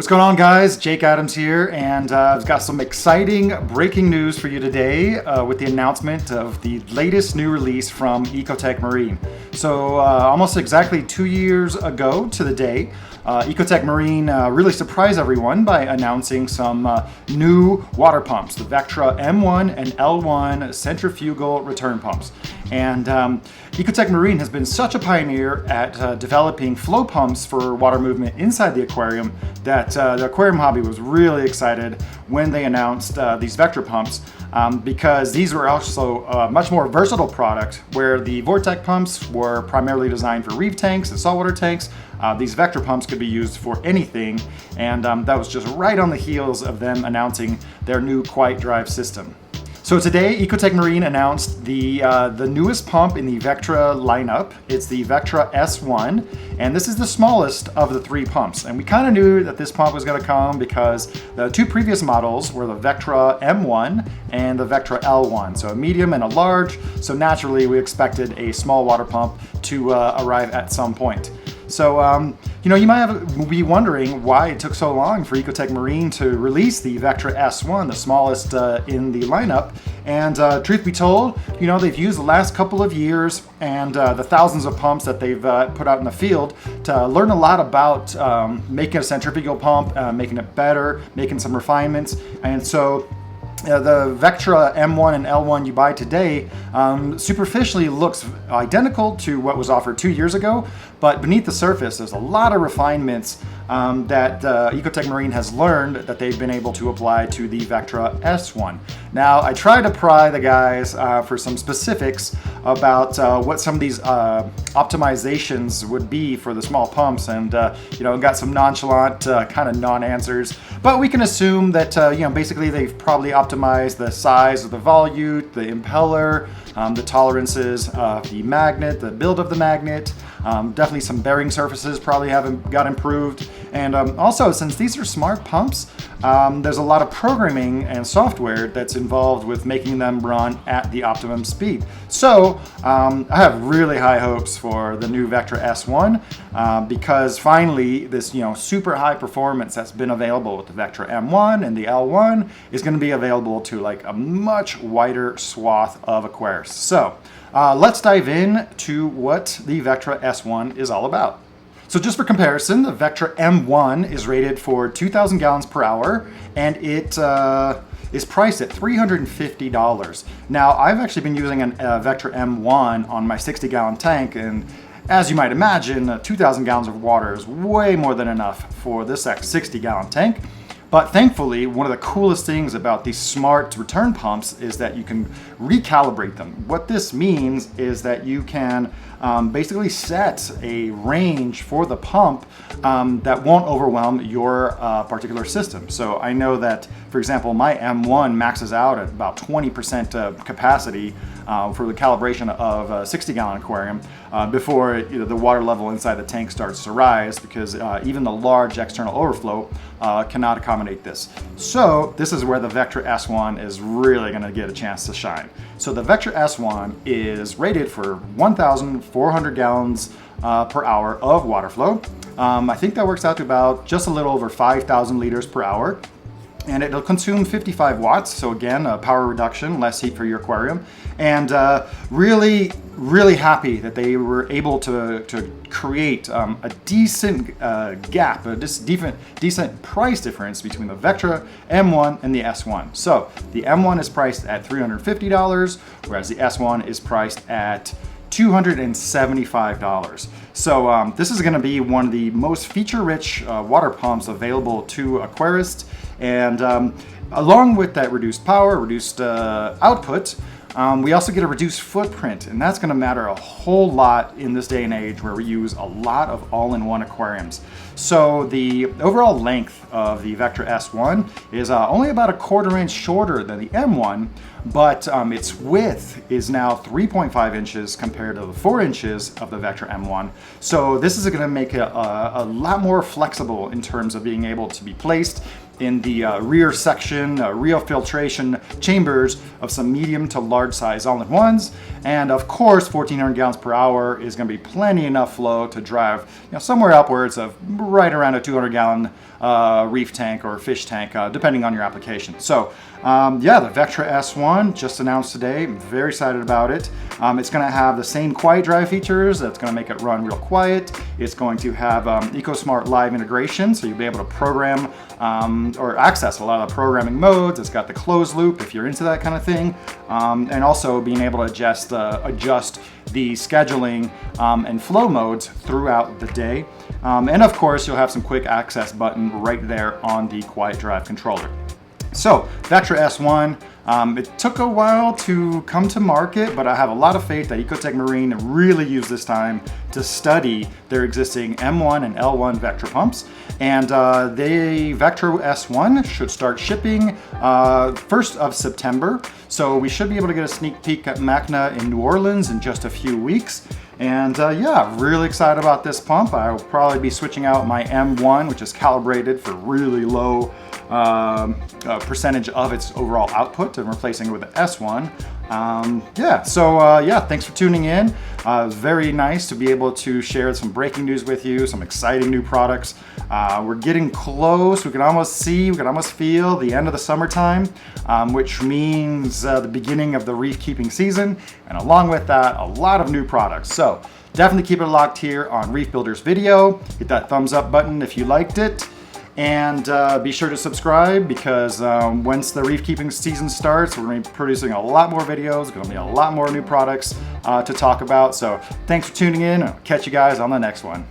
What's going on, guys? Jake Adams here, and I've got some exciting breaking news for you today with the announcement of the latest new release from Ecotech Marine. So almost exactly 2 years ago to the day, Ecotech Marine really surprised everyone by announcing some new water pumps, the Vectra M1 and L1 centrifugal return pumps. And Ecotech Marine has been such a pioneer at developing flow pumps for water movement inside the aquarium that the aquarium hobby was really excited when they announced these Vectra pumps because these were also a much more versatile product, where the Vortec pumps were primarily designed for reef tanks and saltwater tanks. These Vectra pumps could be used for anything, and that was just right on the heels of them announcing their new Quiet Drive system. So today, Ecotech Marine announced the newest pump in the Vectra lineup. It's the Vectra S1, and this is the smallest of the three pumps. And we kind of knew that this pump was going to come because the two previous models were the Vectra M1 and the Vectra L1, so a medium and a large. So naturally, we expected a small water pump to arrive at some point. So, you might be wondering why it took so long for Ecotech Marine to release the Vectra S1, the smallest in the lineup. And truth be told, they've used the last couple of years and the thousands of pumps that they've put out in the field to learn a lot about making a centrifugal pump, making it better, making some refinements. And so the Vectra M1 and L1 you buy today superficially looks identical to what was offered 2 years ago, but beneath the surface there's a lot of refinements that Ecotech Marine has learned that they've been able to apply to the Vectra S1. Now, I tried to pry the guys for some specifics about what some of these optimizations would be for the small pumps, and got some nonchalant kind of non-answers. But we can assume that basically they've probably optimized the size of the volute, the impeller, the tolerances of the magnet, the build of the magnet. Definitely some bearing surfaces probably haven't got improved. And also, since these are smart pumps, there's a lot of programming and software that's involved with making them run at the optimum speed. So I have really high hopes for the new Vectra S1 because finally this super high performance that's been available with the Vectra M1 and the L1 is going to be available to like a much wider swath of aquarists. So let's dive in to what the Vectra S1 is all about. So just for comparison, the Vectra M1 is rated for 2,000 gallons per hour, and it is priced at $350. Now, I've actually been using a Vectra M1 on my 60-gallon tank, and as you might imagine, 2,000 gallons of water is way more than enough for this 60-gallon tank. But thankfully, one of the coolest things about these smart return pumps is that you can recalibrate them. What this means is that you can basically set a range for the pump that won't overwhelm your particular system. So I know that, for example, my M1 maxes out at about 20% capacity for the calibration of a 60-gallon aquarium before the water level inside the tank starts to rise, because even the large external overflow cannot accommodate this. So this is where the Vectra S1 is really going to get a chance to shine. So the Vectra S1 is rated for 1,400 gallons per hour of water flow. I think that works out to about just a little over 5,000 liters per hour. And it'll consume 55 watts, so again, a power reduction, less heat for your aquarium. And really, really happy that they were able to create a decent gap, a decent price difference between the Vectra M1 and the S1. So the M1 is priced at $350, whereas the S1 is priced at $275. So this is going to be one of the most feature-rich water pumps available to aquarists. And along with that reduced power, reduced output, we also get a reduced footprint, and that's going to matter a whole lot in this day and age where we use a lot of all-in-one aquariums. So the overall length of the Vectra S1 is only about a 1/4 inch shorter than the M1, but its width is now 3.5 inches compared to the 4 inches of the Vectra M1. So this is going to make it a lot more flexible in terms of being able to be placed in the rear section, rear filtration chambers of some medium to large size all-in-ones. And of course, 1400 gallons per hour is going to be plenty enough flow to drive somewhere upwards of right around a 200 gallon reef tank or fish tank, depending on your application. So yeah, the Vectra S1 just announced today. I'm very excited about it. It's going to have the same quiet drive features. That's going to make it run real quiet. It's going to have EcoSmart Live integration, so you'll be able to program or access a lot of the programming modes. It's got the closed loop if you're into that kind of thing, and also being able to adjust the scheduling and flow modes throughout the day. And of course, you'll have some quick access button right there on the quiet drive controller. So, Vectra S1, it took a while to come to market, but I have a lot of faith that Ecotech Marine really used this time to study their existing M1 and L1 Vectra pumps. And the Vectra S1 should start shipping 1st of September. So we should be able to get a sneak peek at MACNA in New Orleans in just a few weeks. And yeah, really excited about this pump. I'll probably be switching out my M1, which is calibrated for really low percentage of its overall output, and replacing it with the S1. Yeah, so yeah, thanks for tuning in. It was very nice to be able to share some breaking news with you, some exciting new products. We're getting close. We can almost feel the end of the summertime, which means the beginning of the reef keeping season, and along with that, a lot of new products. So definitely keep it locked here on Reef Builders Video. Hit that thumbs up button if you liked it. And be sure to subscribe, because once the reef keeping season starts, we're going to be producing a lot more videos, going to be a lot more new products to talk about. So thanks for tuning in. I'll catch you guys on the next one.